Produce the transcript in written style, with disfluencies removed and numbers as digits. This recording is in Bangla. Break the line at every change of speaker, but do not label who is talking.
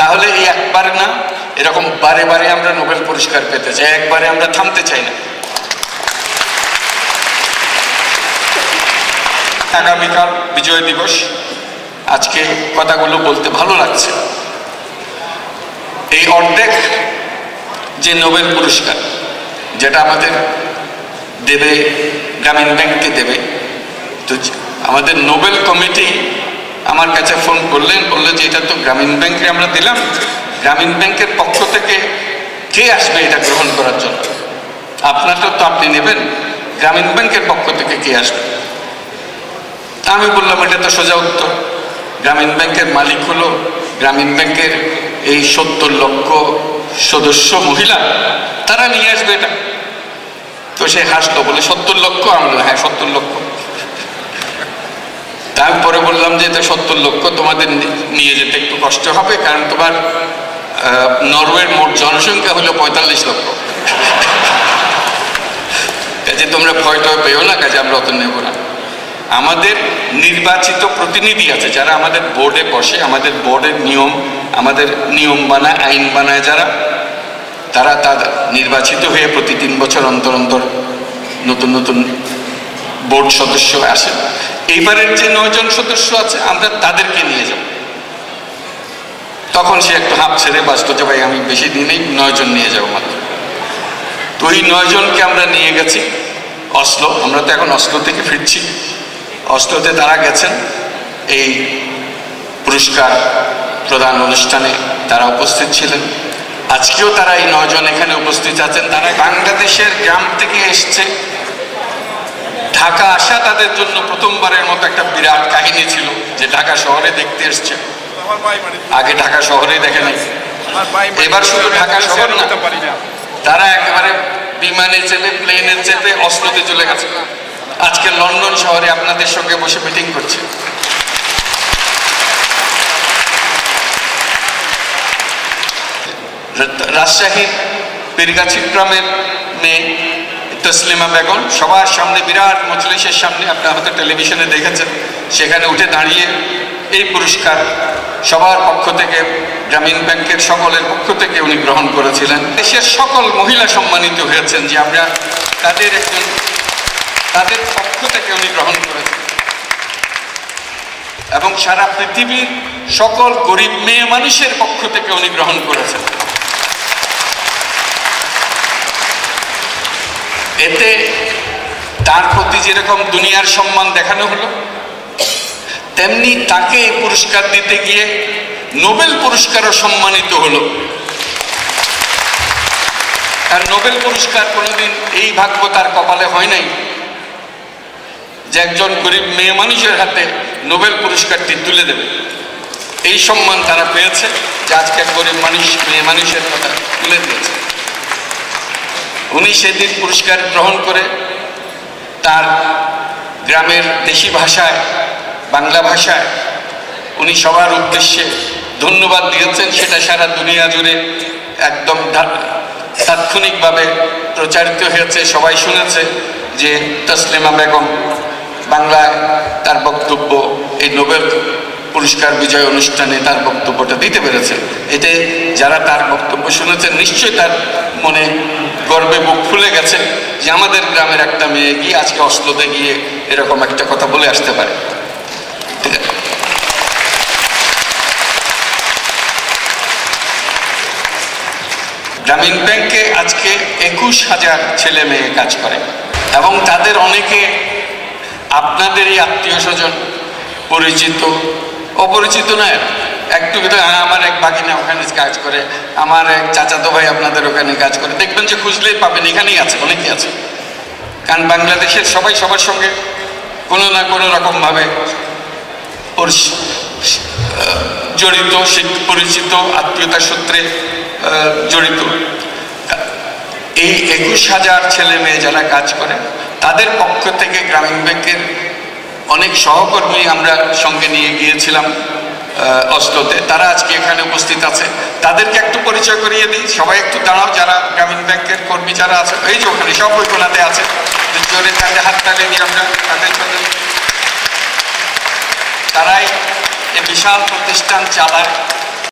তাহলে এই একবার না, এরকম বারে বারে আমরা নোবেল পুরস্কার পেতে চাই, একবারে আমরা থামতে চাই না। আগামীকাল বিজয় দিবস, আজকে কথাগুলো বলতে ভালো লাগছে। এই অর্ধেক যে নোবেল পুরস্কার যেটা আমাদের দেবে, গ্রামীণ ব্যাংককে দেবে, তো আমাদের নোবেল কমিটি আমার কাছে ফোন করলেন, বললেন যে এটা তো গ্রামীণ ব্যাংকে আমরা দিলাম, গ্রামীণ ব্যাংকের পক্ষ থেকে কে আসবে এটা গ্রহণ করার জন্য? আপনারটা তো আপনি নেবেন, গ্রামীণ ব্যাংকের পক্ষ থেকে কে আসবে? আমি বললাম এটা তো সোজা উত্তর, গ্রামীণ ব্যাংকের মালিক হলো গ্রামীণ ব্যাংকের এই 70 লক্ষ সদস্য মহিলা, তারা নিয়ে আসবে এটা। তো সে হাসলো, বলে 70 লক্ষ? আমরা হ্যাঁ 70 লক্ষ। তারপরে বললাম যে এটা 70 লক্ষ তোমাদের নিয়ে যেতে একটু কষ্ট হবে, কারণ তোমার নরওয়ের মোট জনসংখ্যা হলো 45 লক্ষ, কাজে তোমরা ভয় টয় পেও না, কাজে আমরা অত নেব না। আমাদের নির্বাচিত প্রতিনিধি আছে যারা আমাদের বোর্ডে বসে, আমাদের বোর্ডের নিয়ম, আমাদের নিয়ম বানায়, আইন বানায় যারা, তারা নির্বাচিত হয়ে প্রতি 3 বছর অন্তর অন্তর নতুন নতুন বোর্ড সদস্য আসে। এইবারের যে 9 জন সদস্য আছে আমরা তাদেরকে নিয়ে যাব। তখন সে একটু হাঁপ ছেড়ে বাঁচত যে ভাই আমি বেশি দিনেই 9 জন নিয়ে যাব মাত্র। তো এই 9 জনকে আমরা নিয়ে গেছি অসলো। আমরা তো এখন অসলো থেকে ফিরছি। অসলোতে তারা গেছেন এই পুরস্কার প্রদান অনুষ্ঠানে, তারা উপস্থিত ছিলেন। আজকেও তারা এই 9 জন এখানে উপস্থিত আছেন। তারা বাংলাদেশের গ্রাম থেকে এসছে। ঢাকা আসা তাদের জন্য প্রথমবারের মতো একটা বিরাট কাহিনী ছিল, যে ঢাকা শহরে দেখতে এসছে। আগে ঢাকা শহরে দেখে নাই, এবার শুধু ঢাকা শহর না, তারা একেবারে বিমানে চেপে, প্লেনে চেপে অসলোতে চলে গেছে। আজকে লন্ডন শহরে আপনাদের সঙ্গে বসে মিটিং করছে। রাজশাহীর পীরগাছি গ্রামের মেয়ে তসলিমা বেগম সবার সামনে, বিরাট মজলিসের সামনে, আপনারা হয়তো টেলিভিশনে দেখেছেন, সেখানে উঠে দাঁড়িয়ে এই পুরস্কার সবার পক্ষ থেকে, গ্রামীণ ব্যাংকের সকলের পক্ষ থেকে উনি গ্রহণ করেছিলেন। দেশের সকল মহিলা সম্মানিত হয়েছেন যে আমরা তাদের পক্ষ থেকে উনি গ্রহণ করেছেন। এবং সারা পৃথিবীর সকল গরিব মেয়ে মানুষের পক্ষ থেকে উনি গ্রহণ করেছেন। এতে তার প্রতি যেরকম দুনিয়ার সম্মান দেখানো হলো, তেমনি তাকে এই পুরস্কার দিতে গিয়ে নোবেল পুরস্কারও সম্মানিত হলো। আর নোবেল পুরস্কার কোনোদিন এই ভাগ্য তার কপালে হয় নাই যে একজন গরিব মেয়ে মানুষের হাতে নোবেল পুরস্কারটি তুলে দেবে। এই সম্মান তারা পেয়েছে যে আজকে গরিব মেয়ে মানুষের কথা তুলে দিয়েছে। উনি সেদিন পুরস্কার গ্রহণ করে তার গ্রামের দেশি ভাষায়, বাংলা ভাষায় উনি সবার উদ্দেশ্যে ধন্যবাদ দিয়েছেন। সেটা সারা দুনিয়া জুড়ে একদম তাৎক্ষণিকভাবে প্রচারিত হয়েছে, সবাই শুনেছে যে তসলিমা বেগম বাংলায় তার বক্তব্য এই নোবেল পুরস্কার বিজয় অনুষ্ঠানে তার বক্তব্যটা দিতে পেরেছেন। এতে যারা তার বক্তব্য শুনেছেন নিশ্চয়ই তার মনে গর্বে বুক ফুলে গেছে যে আমাদের গ্রামের একটা মেয়ে গিয়ে আজকে অসলোতে গিয়ে এরকম একটা কথা বলে আসতে পারে। ঠিক আছে, গ্রামীণ ব্যাংকে আজকে 21,000 ছেলে মেয়ে কাজ করে এবং তাদের অনেকে আপনাদেরই আত্মীয় স্বজন, পরিচিত, অপরিচিত নয়। একটু আমার এক বাগিনা ওখানে কাজ করে, আমার এক চাচাতো ভাই আপনাদের ওখানে কাজ করে, দেখবেন যে খুঁজলেই পাবেন, এখানেই আছে, অনেকেই আছে। কারণ বাংলাদেশের সবাই সবার সঙ্গে কোনো না কোনো রকমভাবে জড়িত, পরিচিত, আত্মীয়তার সূত্রে জড়িত। এই 21,000 ছেলে মেয়ে যারা কাজ করে তাদের পক্ষ থেকে গ্রামীণ ব্যাংকের অনেক সহকর্মী আমরা সঙ্গে নিয়ে গিয়েছিলাম অসলোতে। তারা আজকে এখানে উপস্থিত আছে, তাদেরকে একটু পরিচয় করিয়ে দিই। সবাই একটু দাঁড়াও, যারা গ্রামীণ ব্যাংকের কর্মী যারা আছে, এই যে ওখানে সব ওই কোনাতে আছে, জোরে তাদের হাত তালে দিয়ে আমরা তাদের জন্য। তারাই এই বিশাল প্রতিষ্ঠান চালায়,